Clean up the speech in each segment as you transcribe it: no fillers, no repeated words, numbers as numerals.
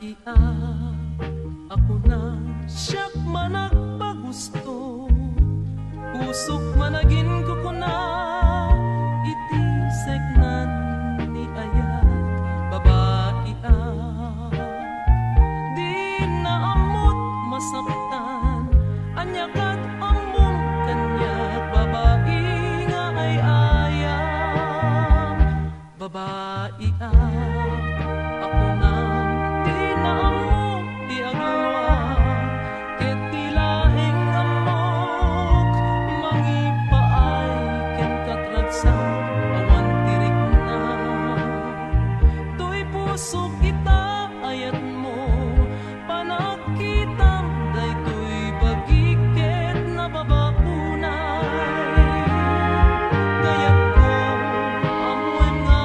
babae ako na siyak managpagusto, pusok managin ko kuna iti segnan ni ayat. Babae di naamot masaktan, anyakat among kanyak. Babae nga ay ayam. Babae ako na di naamok di agwa, ket di laeng amok mangipaay ken katragsa awan tirik na. To'y pusok kita ayat mo, panagkitam daytoy bagiket na babaunay. Kaya't ko amuan nga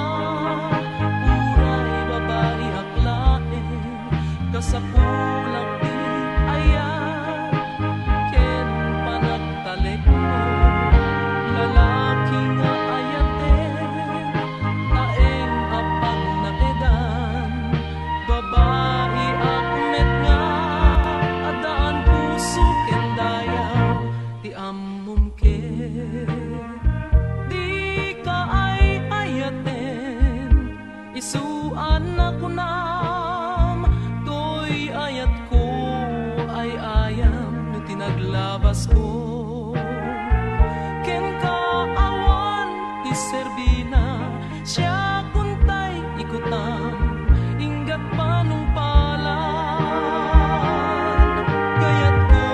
uray babae aklaen, kasapulak di ayat ken panagtalek mo. Lalaki nga ayaten taeng apag na edan, babae akmet nga adaan puso ken dayaw ti ammom ken. Di ka ay ayaten isuan na kunam, to'y ayat ko ay ayam no tinaglabas ko. Ken kaawan ti serbina siya kuntay ikutam inggat panungpalan. Kaya't ko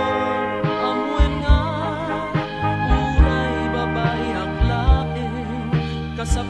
amuen nga uray babae aklaen, kasap